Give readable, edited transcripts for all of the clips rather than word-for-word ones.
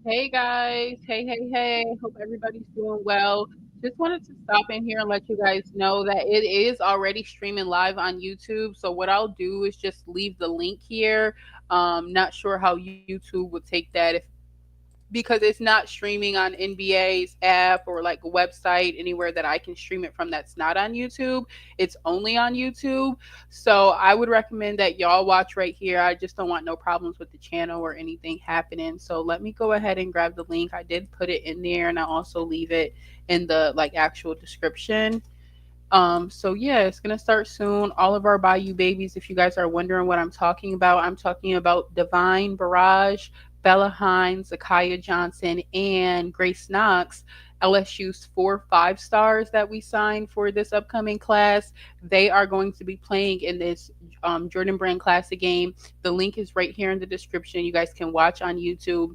Hey guys, hey. Hope everybody's doing well. Just wanted to stop in here and let you guys know that it is already streaming live on YouTube. So what I'll do is just leave the link here. Not sure how YouTube will take that if because it's not streaming on NBA's app or like a website anywhere that I can stream it from that's not on YouTube. It's only on YouTube. So I would recommend that y'all watch right here. I just don't want no problems with the channel or anything happening. So let me go ahead and grab the link. I did put it in there and I also leave it in the like actual description. So yeah, it's gonna start soon. All of our Bayou babies, if you guys are wondering what I'm talking about Divine Barrage, Bella Hines, Zakiya Johnson, and Grace Knox, LSU's 4 5 stars that we signed for this upcoming class. They are going to be playing in this Jordan Brand Classic game. The link is right here in the description. You guys can watch on YouTube.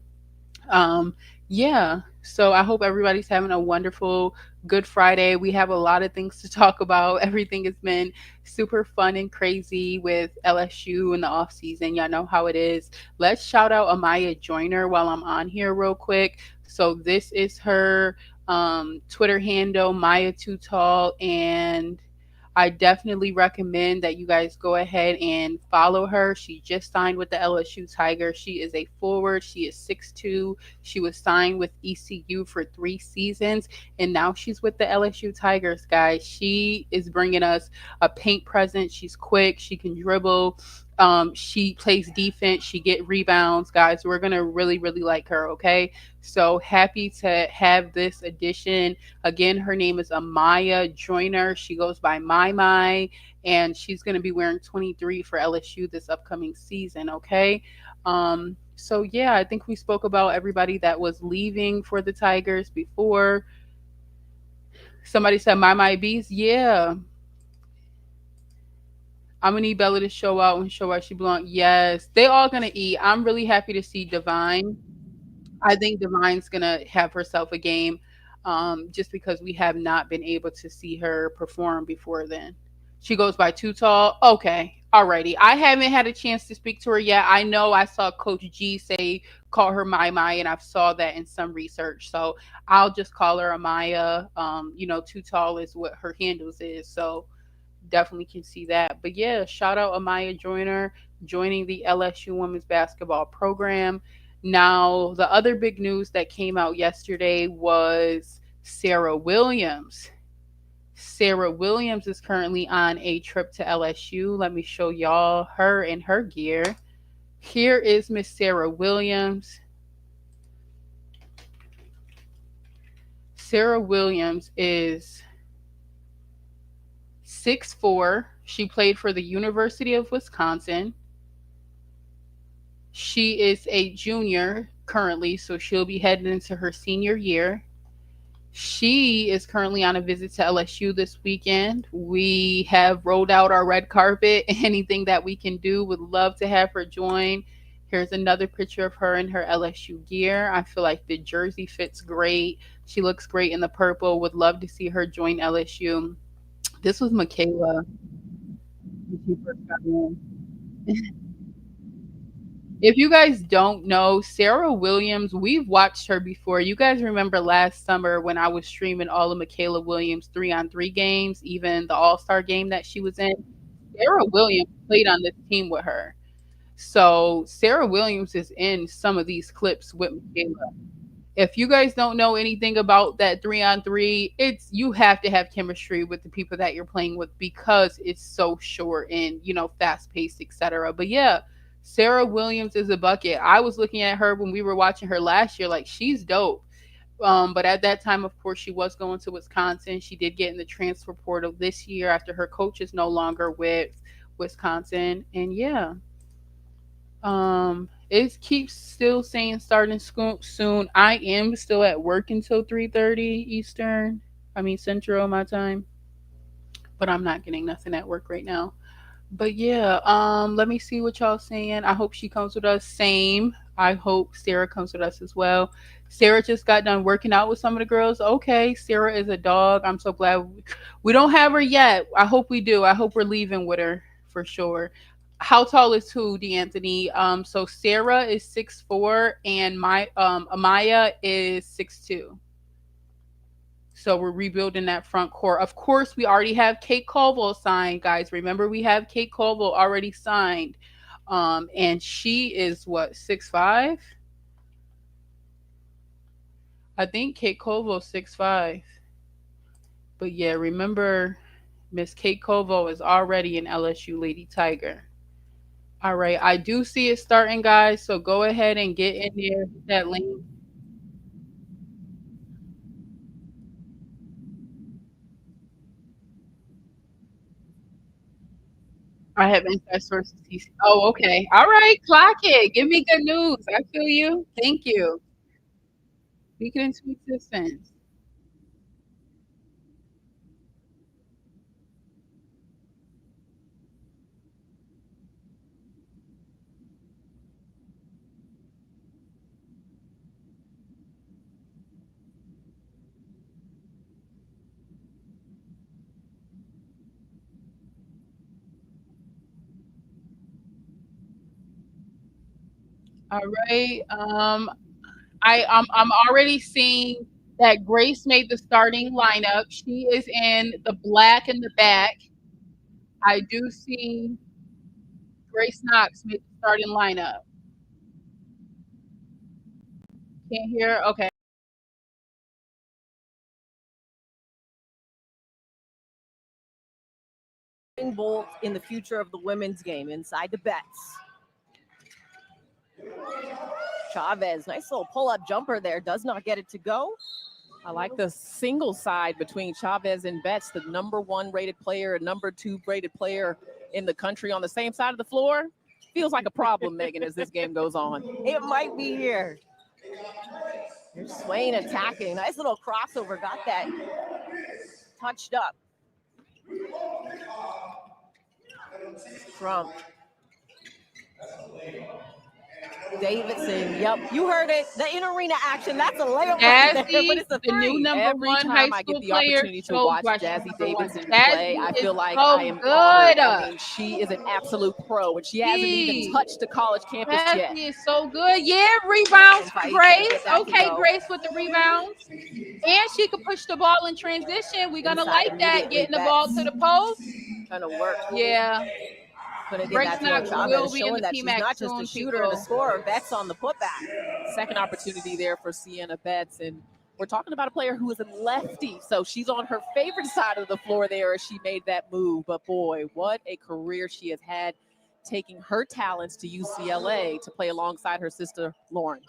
um yeah, so I hope everybody's having a wonderful good Friday. We have a lot of things to talk about. Everything has been super fun and crazy with LSU in the off season. Y'all know how it is. Let's shout out Amaya Joyner while I'm on here real quick. So this is her Twitter handle, Maya Too Tall, and I definitely recommend that you guys go ahead and follow her. She just signed with the LSU Tigers. She is a forward. She is 6'2". She was signed with ECU for 3 seasons, and now she's with the LSU Tigers, guys. She is bringing us a paint presence. She's quick. She can dribble. She plays defense. She get rebounds, guys. We're gonna really like her. Okay, so happy to have this addition. Again, her name is Amaya Joyner. She goes by My, and she's going to be wearing 23 for LSU this upcoming season. Okay. So, yeah, I think we spoke about everybody that was leaving for the Tigers before. Somebody said My Beast. Yeah. I'm gonna need Bella to show out and show why she belongs. Yes, they all gonna eat. I'm really happy to see Divine. I think Divine's gonna have herself a game, just because we have not been able to see her perform before then. She goes by Too Tall. Okay, alrighty. I haven't had a chance to speak to her yet. I know I saw Coach G say call her My, and I saw that in some research. So I'll just call her Amaya. Too Tall is what her handles is. So definitely can see that. But yeah, shout out Amaya Joyner joining the LSU women's basketball program. Now, the other big news that came out yesterday was Sarah Williams. Sarah Williams is currently on a trip to LSU. Let me show y'all her in her gear. Here is Miss Sarah Williams. Sarah Williams is 6'4". She played for the University of Wisconsin. She is a junior currently, so she'll be heading into her senior year. She is currently on a visit to LSU this weekend. We have rolled out our red carpet. Anything that we can do, would love to have her join. Here's another picture of her in her LSU gear. I feel like the jersey fits great. She looks great in the purple. Would love to see her join LSU. This was Michaela when she first got in. If you guys don't know, Sarah Williams, we've watched her before. You guys remember last summer when I was streaming all of Michaela Williams 3-on-3 games, even the All Star game that she was in? Sarah Williams played on this team with her. So Sarah Williams is in some of these clips with Michaela. If you guys don't know anything about that 3-on-3, it's you have to have chemistry with the people that you're playing with because it's so short and fast paced, etc. But yeah, Sarah Williams is a bucket. I was looking at her when we were watching her last year, like she's dope. But at that time, of course, she was going to Wisconsin. She did get in the transfer portal this year after her coach is no longer with Wisconsin. And yeah, it keeps still saying starting school soon. I am still at work until 3:30 Eastern. I mean Central my time, but I'm not getting nothing at work right now. But yeah, let me see what y'all saying. I hope she comes with us. Same. I hope Sarah comes with us as well. Sarah just got done working out with some of the girls. Okay, Sarah is a dog. I'm so glad we don't have her yet. I hope we do. I hope we're leaving with her for sure. How tall is who, D'Anthony? So Sarah is 6'4", and my Amaya is 6'2". So we're rebuilding that front court. Of course, we already have Kate Colville signed, guys. Remember, we have Kate Colville already signed. And she is what, 6'5"? I think Kate Colville 6'5". But yeah, remember, Miss Kate Colville is already an LSU Lady Tiger. All right, I do see it starting, guys. So go ahead and get in there, hit that link. I have inside sources. Oh, okay. All right, clock it. Give me good news. I feel you. Thank you. Speak it into existence. All right. I'm already seeing that Grace made the starting lineup. She is in the black in the back. I do see Grace Knox made the starting lineup. Can't hear? Okay. Bolt in the future of the women's game inside the bets. Chavez, nice little pull-up jumper there. Does not get it to go. I like the single side between Chavez and Betts, the #1 rated player, #2 rated player in the country on the same side of the floor. Feels like a problem, Megan, as this game goes on. It might be here. Here's Swain attacking. Nice little crossover. Got that touched up. Trump. Davidson. Yep, you heard it. The in-arena action. That's a layup right there, but it's a the new three. Every #1 high time I get school the player opportunity to shows watch why she's Jazzy #1. Davidson play, I Jazzy feel is like so I am honored. good. I mean, she is an absolute pro, and she hasn't even touched the college campus yet. Jazzy is so good. Yeah, rebounds for Fight to Grace. get that to Okay, go. Grace with the rebounds. And she could push the ball in transition. We're going to Inside like that, immediately, getting the ball Betts. to the post. Trying to work. Yeah. Couldn't get Grace that to Knox go. will Chavez be in showing the that she's PMAC not just a soon, shooter and a people. scorer. Betts on the putback. Second opportunity there for Sienna Betts, and we're talking about a player who is a lefty, so she's on her favorite side of the floor there as she made that move. But boy, what a career she has had, taking her talents to UCLA to play alongside her sister Lauren.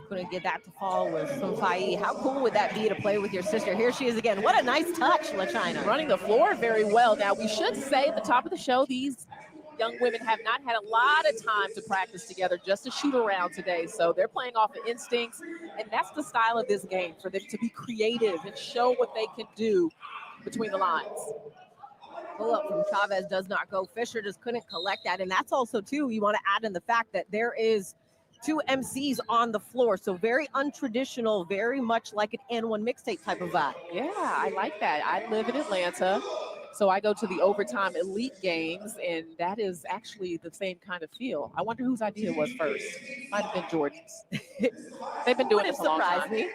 Couldn't get that to fall with some Faye. How cool would that be to play with your sister? Here she is again. What a nice touch, LaChina. Running the floor very well. Now, we should say at the top of the show, these young women have not had a lot of time to practice together, just to shoot around today. So they're playing off of instincts, and that's the style of this game, for them to be creative and show what they can do between the lines. Pull up from Chavez does not go. Fisher just couldn't collect that. And that's also, too, you want to add in the fact that there is 2 MCs on the floor. So very untraditional, very much like an N1 mixtape type of vibe. Yeah, I like that. I live in Atlanta, so I go to the overtime elite games, and that is actually the same kind of feel. I wonder whose idea was first. Might have been Jordan's. They've been doing this a long time. Me.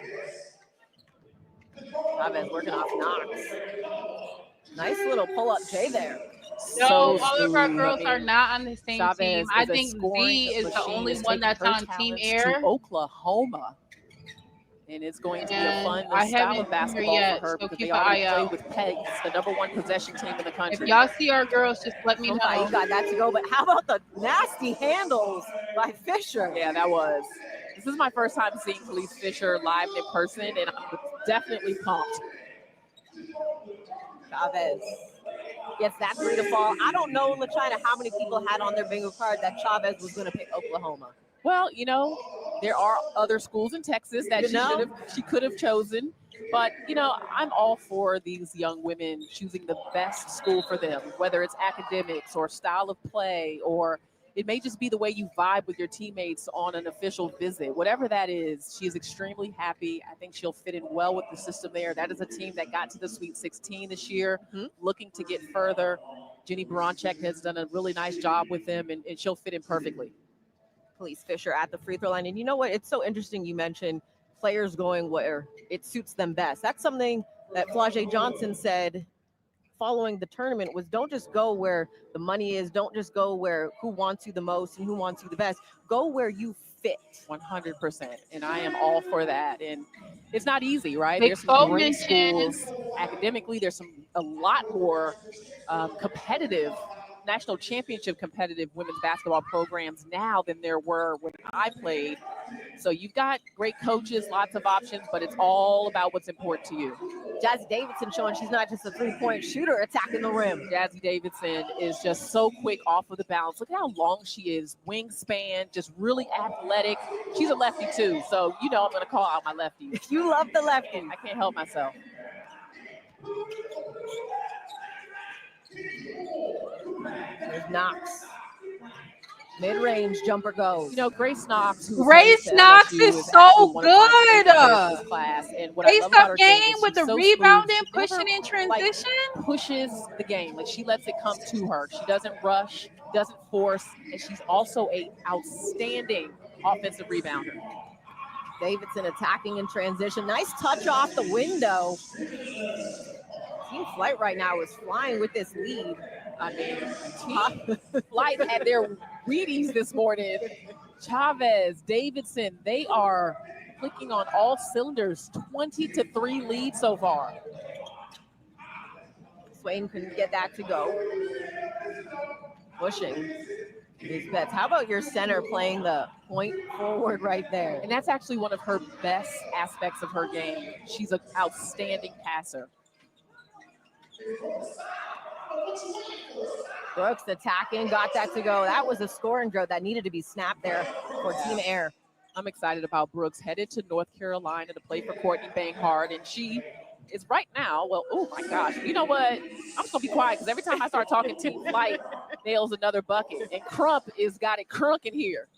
Chavez working off Knox. Nice little pull-up J there. No, So all of our smooth. girls are not on the same Chavez team. is I a think scoring Z is the machine, only is one taking that's her on Team talents Air. to Oklahoma. And it's going to be a And fun I style haven't of seen her basketball yet, for her, so because keep they an already eye play out. with Pace, the #1 possession team in the If country. y'all see our girls, just let me Somebody know. got that to go. But how about the nasty handles by Fisher? Yeah, that was. This is my first time seeing Khalees Fisher live in person, and I'm definitely pumped. Chavez gets that 3 to fall. I don't know, LaChina, how many people had on their bingo card that Chavez was going to pick Oklahoma. Well, you know, there are other schools in Texas that she could have chosen. But, you know, I'm all for these young women choosing the best school for them, whether it's academics or style of play or It may just be the way you vibe with your teammates on an official visit. Whatever that is, she is extremely happy. I think she'll fit in well with the system there. That is a team that got to the Sweet 16 this year, looking to get further. Jenny Baranchek has done a really nice job with them, and she'll fit in perfectly. Police Fisher at the free throw line. And you know what? It's so interesting you mentioned players going where it suits them best. That's something that Flau'jae Johnson said following the tournament was don't just go where the money is. Don't just go where who wants you the most and who wants you the best. Go where you fit. 100%. And I am all for that. And it's not easy, right? They There's some great mentioned schools academically. There's a lot more competitive, national championship competitive women's basketball programs now than there were when I played. So you've got great coaches, lots of options, but it's all about what's important to you. Jazzy Davidson showing she's not just a three-point shooter attacking the rim. Jazzy Davidson is just so quick off of the bounce. Look at how long she is. Wingspan, just really athletic. She's a lefty too, so you know I'm going to call out my lefty. You love the lefty. I can't help myself. There's Knox. Mid-range jumper goes. You know, Grace Knox. Grace Knox is so good. Class. And what Ace I love about up her game is with the so rebounding, smooth. pushing in transition. Like, pushes the game. Like she lets it come to her. She doesn't rush, doesn't force, and she's also an outstanding offensive rebounder. Davidson attacking in transition. Nice touch off the window. Team Flight right now is flying with this lead. I mean, Team Flight had their Wheaties this morning. Chavez, Davidson, they are clicking on all cylinders. 20-3 lead so far. Swain couldn't get that to go. Pushing these bets. How about your center playing the point forward right there? And that's actually one of her best aspects of her game. She's an outstanding passer. Brooks attacking, got that to go. That was a scoring drought that needed to be snapped there for Team Air. I'm excited about Brooks headed to North Carolina to play for Courtney Banghart, and she is right now. Well, oh my gosh, you know what? I'm just gonna be quiet because every time I start talking, Team Flight nails another bucket, and Crump is got it crunking here.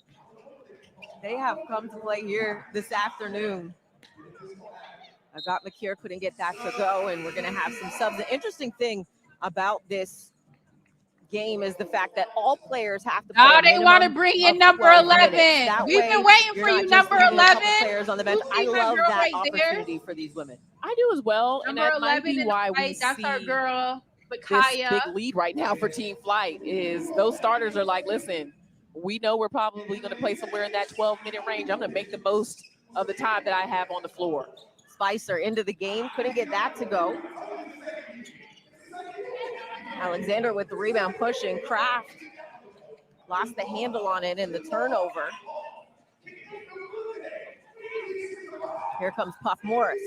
They have come to play here this afternoon. I got McKeer, couldn't get that to go, and we're gonna have some subs. The interesting thing about this game is the fact that all players have to play. Oh, they want to bring in number 11. We've been waiting for you, number 11. Players on the bench. I love that opportunity for these women. I do as well, Number and that 11 might be why we that's see our girl, this Bakaya. big lead right now for Team Flight. Is those starters are like, listen, we know we're probably going to play somewhere in that 12-minute range. I'm going to make the most of the time that I have on the floor. Spicer into the game, couldn't get that to go. Alexander with the rebound, pushing. Kraft lost the handle on it in the turnover. Here comes Puff Morris.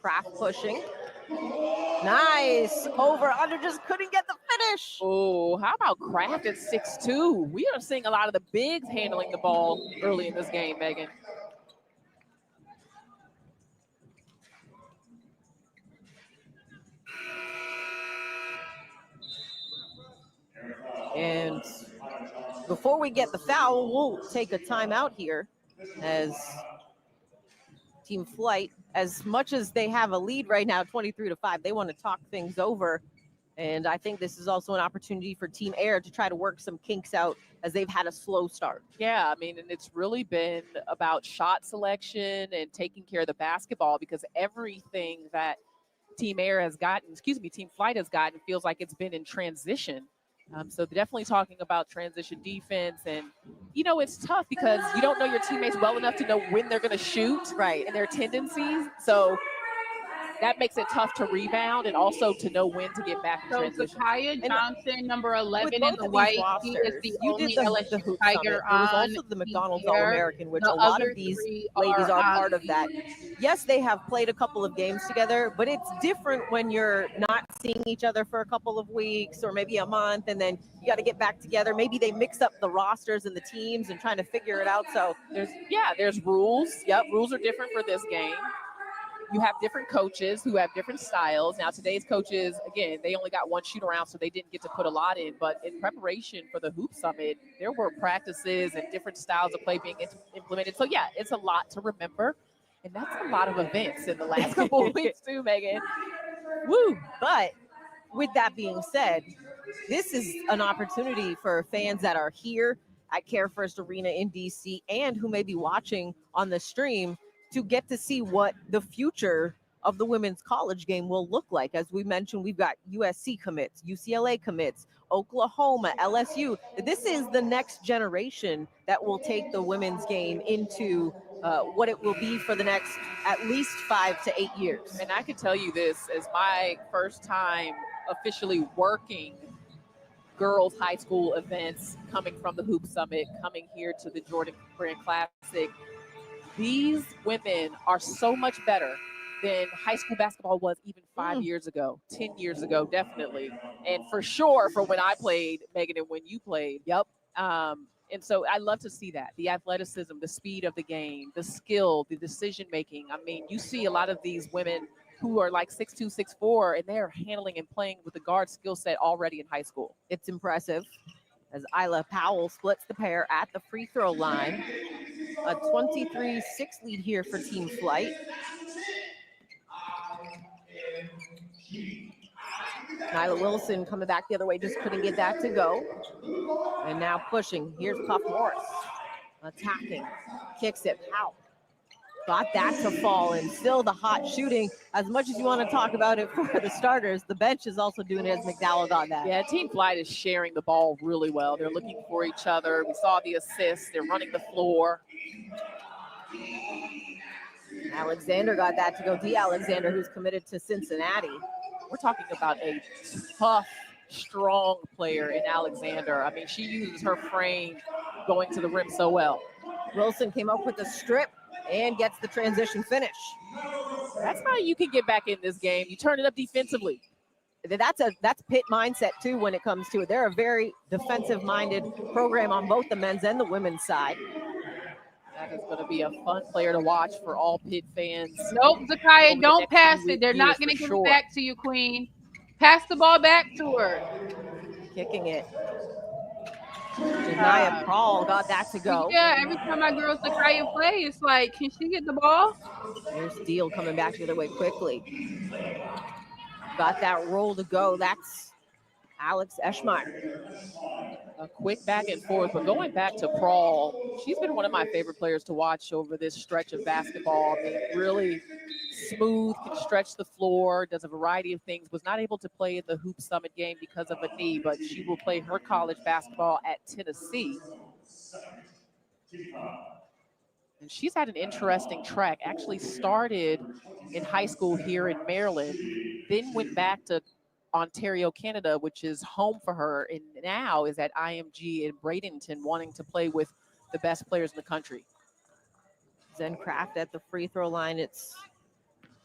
Kraft pushing. Nice. Over, under, just couldn't get the finish. Oh, how about Kraft at 6'2"? We are seeing a lot of the bigs handling the ball early in this game, Megan. And before we get the foul, we'll take a timeout here as Team Flight, as much as they have a lead right now, 23-5, they want to talk things over. And I think this is also an opportunity for Team Air to try to work some kinks out as they've had a slow start. Yeah, I mean, and it's really been about shot selection and taking care of the basketball, because everything that Team Air has gotten, Team Flight has gotten, feels like it's been in transition. So definitely talking about transition defense. And, you know, it's tough because you don't know your teammates well enough to know when they're going to shoot, right, and their tendencies. So that makes it tough to rebound and also to know when to get back in transition. Bakaya Johnson, number 11 in the white, he is the only LSU Tiger on. There was also the McDonald's All-American, which a lot of these ladies are part of that. Yes, they have played a couple of games together, but it's different when you're not seeing each other for a couple of weeks or maybe a month, and then you got to get back together. Maybe they mix up the rosters and the teams and trying to figure it out. So there's rules. Yep, rules are different for this game. you have different coaches who have different styles. Now, today's coaches, again, they only got one shoot around, so they didn't get to put a lot in. But in preparation for the Hoop Summit, there were practices and different styles of play being implemented. So, yeah, it's a lot to remember. And that's a lot of events in the last couple of weeks, too, Megan. Woo! But with that being said, this is an opportunity for fans that are here at Care First Arena in DC and who may be watching on the stream to get to see what the future of the women's college game will look like. As we mentioned, we've got USC commits, UCLA commits, Oklahoma, LSU. This is the next generation that will take the women's game into what it will be for the next at least 5 to 8 years. And I can tell you this, as my first time officially working girls high school events, coming from the Hoop Summit, coming here to the Jordan Brand Classic, these women are so much better than high school basketball was even 5 years ago, 10 years ago, definitely. And for sure, for when I played, Megan, and when you played. Yep. And so I love to see that. The athleticism, the speed of the game, the skill, the decision making. I mean, you see a lot of these women who are like 6'2", 6'4", and they're handling and playing with the guard skill set already in high school. It's impressive as Isla Powell splits the pair at the free throw line. A 23-6 lead here for Team Flight. Nyla Wilson coming back the other way, just couldn't get that to go. And now pushing. Here's Puff Morris. Attacking. Kicks it. Powell. Got that to fall, and still the hot shooting. As much as you want to talk about it for the starters, the bench is also doing it as McDowell got that. Yeah, Team Flight is sharing the ball really well. They're looking for each other. We saw the assists. They're running the floor. Alexander got that to go. D. Alexander, who's committed to Cincinnati. We're talking about a tough, strong player in Alexander. I mean, she uses her frame going to the rim so well. Wilson came up with a strip and gets the transition finish. That's how you can get back in this game. You turn it up defensively. That's Pitt mindset too when it comes to it. They're a very defensive-minded program on both the men's and the women's side. That is going to be a fun player to watch for all Pitt fans. Nope, Zakiya, don't pass it. They're not going to give it back to you, Queen. Pass the ball back to her. Kicking it. Janiyah Prawl got that to go. Yeah, every time my girl Zakiya play, it's like, can she get the ball? There's Steele coming back the other way quickly. Got that roll to go. That's Alex Eschmeyer. A quick back and forth, but going back to Prawl, she's been one of my favorite players to watch over this stretch of basketball. I mean, really smooth, can stretch the floor, does a variety of things. Was not able to play in the Hoop Summit game because of a knee, but she will play her college basketball at Tennessee. And she's had an interesting track. Actually started in high school here in Maryland, then went back to Ontario, Canada, which is home for her, and now is at IMG in Bradenton, wanting to play with the best players in the country. Zen Craft at the free throw line. It's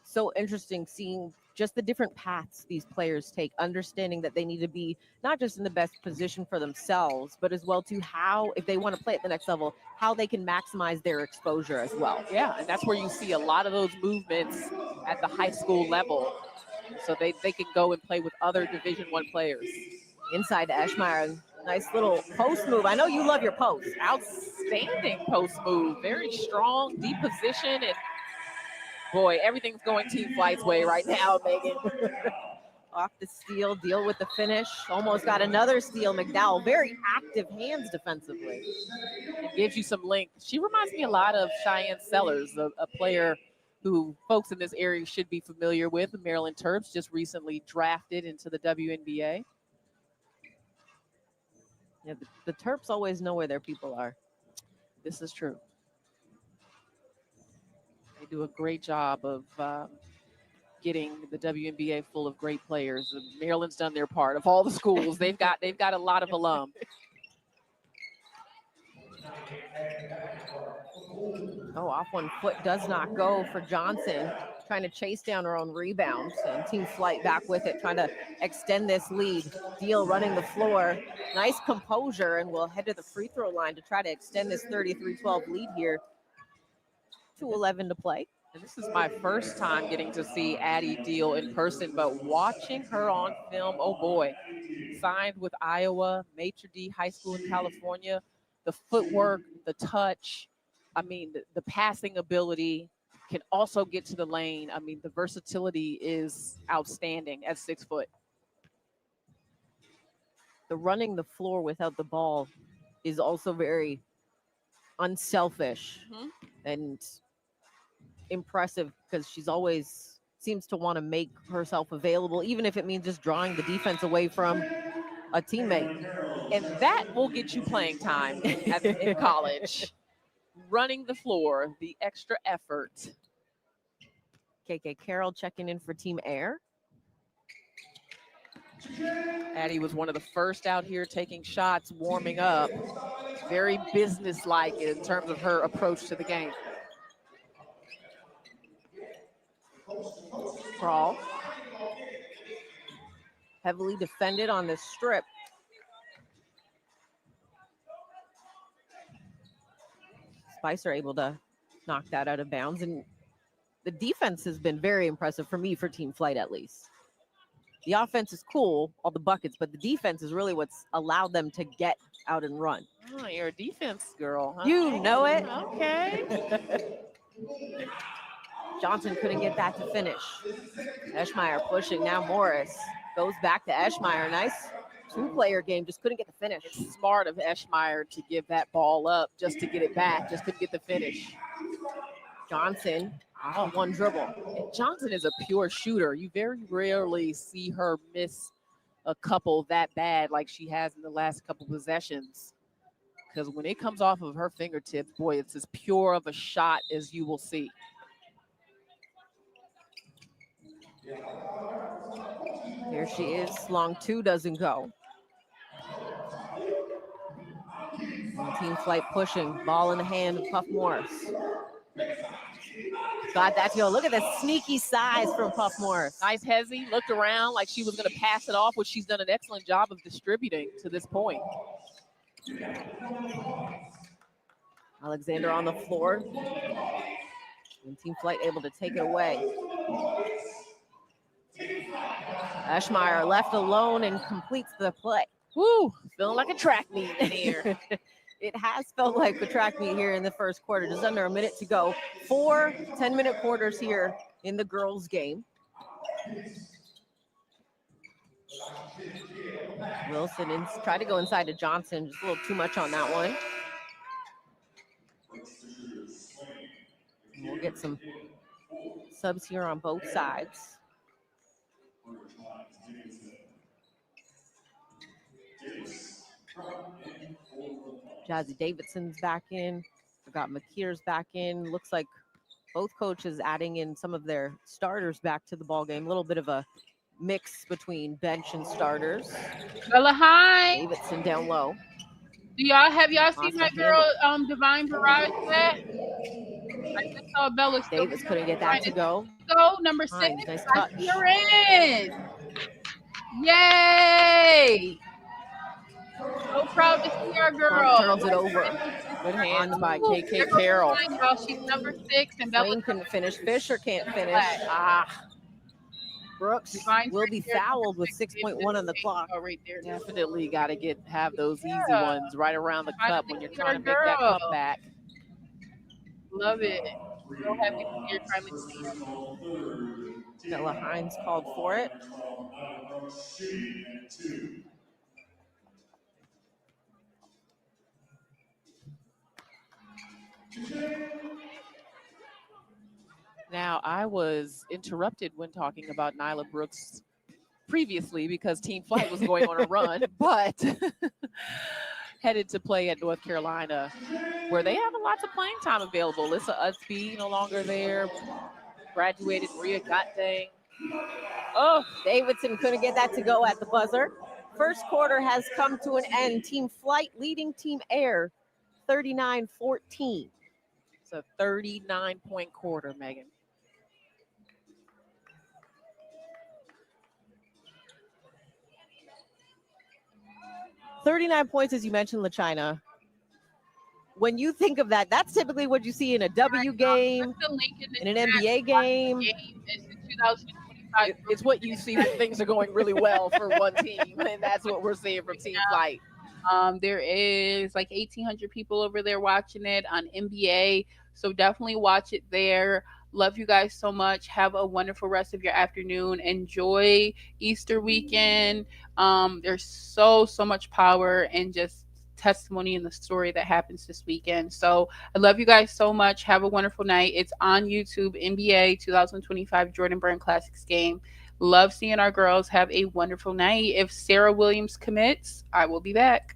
so interesting seeing just the different paths these players take, understanding that they need to be not just in the best position for themselves, but as well to how, if they want to play at the next level, how they can maximize their exposure as well. Yeah, and that's where you see a lot of those movements at the high school level. So they can go and play with other Division I players. Inside to Eschmeyer, nice little post move. I know you love your post. Outstanding post move, very strong, deep position, and boy, everything's going Team Flight's way right now, Megan. Off the steal, deal with the finish. Almost got another steal. McDowell, very active hands defensively. It gives you some length. She reminds me a lot of Cheyenne Sellers, a player who folks in this area should be familiar with. The Maryland Terps, just recently drafted into the WNBA. Yeah, the Terps always know where their people are. This is true. They do a great job of getting the WNBA full of great players. Maryland's done their part. Of all the schools, they've got a lot of alum. Oh, off one foot does not go for Johnson, trying to chase down her own rebound. And Team Flight back with it, trying to extend this lead. Deal running the floor. Nice composure, and we'll head to the free throw line to try to extend this 33-12 lead here. 2:11 to play. And this is my first time getting to see Addie Deal in person, but watching her on film, oh boy. Signed with Iowa, Maitre D High School in California. The footwork, the touch, I mean, the passing ability, can also get to the lane. I mean, the versatility is outstanding at 6 foot. The running the floor without the ball is also very unselfish and impressive because she's always seems to want to make herself available, even if it means just drawing the defense away from a teammate. And that will get you playing time in college. Running the floor, the extra effort. KK Carroll checking in for Team Air. Addie was one of the first out here taking shots, warming up. Very businesslike in terms of her approach to the game. Crawl. Heavily defended on this strip. Spicer able to knock that out of bounds. And the defense has been very impressive for me, for Team Flight at least. The offense is cool, all the buckets, but the defense is really what's allowed them to get out and run. Oh, you're a defense girl, huh? You know it. Okay. Johnson couldn't get that to finish. Eschmeyer pushing. Now Morris goes back to Eschmeyer. Nice two-player game. Just couldn't get the finish. It's smart of Eschmeyer to give that ball up just to get it back. Just couldn't get the finish. Johnson, one dribble. And Johnson is a pure shooter. You very rarely see her miss a couple that bad like she has in the last couple possessions. Because when it comes off of her fingertips, boy, it's as pure of a shot as you will see. Here she is. Long two doesn't go. And Team Flight pushing. Ball in the hand of Puff Morris. Got that to go. Look at the sneaky size from Puff Morris. Nice hezzy. Looked around like she was going to pass it off, which she's done an excellent job of distributing to this point. Alexander on the floor. And Team Flight able to take it away. Eschmeyer left alone and completes the play. Woo, feeling like a track meet in here. It has felt like a track meet here in the first quarter. Just under a minute to go. 4 10-minute quarters here in the girls' game. Wilson tried to go inside to Johnson. Just a little too much on that one. And we'll get some subs here on both sides. Jazzy Davidson's back in. Forgot McKeer's back in. Looks like both coaches adding in some of their starters back to the ball game. A little bit of a mix between bench and starters. Bella, hi. Davidson down low. Have y'all seen my girl Divine Barrage yet? I just saw Bella still. Davis couldn't get that to go. Go number 6. Nice touch. You're in. Yay! So proud to see our girl. Turns it over. Good hands by KK Carroll. She's number 6, and Bella couldn't finish. Fisher can't finish. Brooks will be fouled with 6.1 on the clock. Oh, right there. Definitely got to have those easy ones right around the cup when you're trying to make that cup back. Love it. So happy to see her finally clean. Bella Hines called for it. Now, I was interrupted when talking about Nyla Brooks previously because Team Flight was going on a run, but headed to play at North Carolina, where they have lots of playing time available. Alyssa Utsby no longer there. Graduated Maria Gottdang. Oh, Davidson couldn't get that to go at the buzzer. First quarter has come to an end. Team Flight leading Team Air 39-14. It's a 39-point quarter, Megan. 39 points, as you mentioned, LaChina. when you think of that, that's typically what you see in a W game, Put the link in the in an chat NBA to watch the game. game. It's the 2025. It's what you see when things are going really well for one team, and that's what we're seeing from Team Flight. There is like 1,800 people over there watching it on NBA. So definitely watch it there. Love you guys so much. Have a wonderful rest of your afternoon. Enjoy Easter weekend. There's so much power and just testimony in the story that happens this weekend. So I love you guys so much. Have a wonderful night. It's on YouTube, NBA 2025 Jordan Brand Classics game. Love seeing our girls. Have a wonderful night. If Sarah Williams commits, I will be back.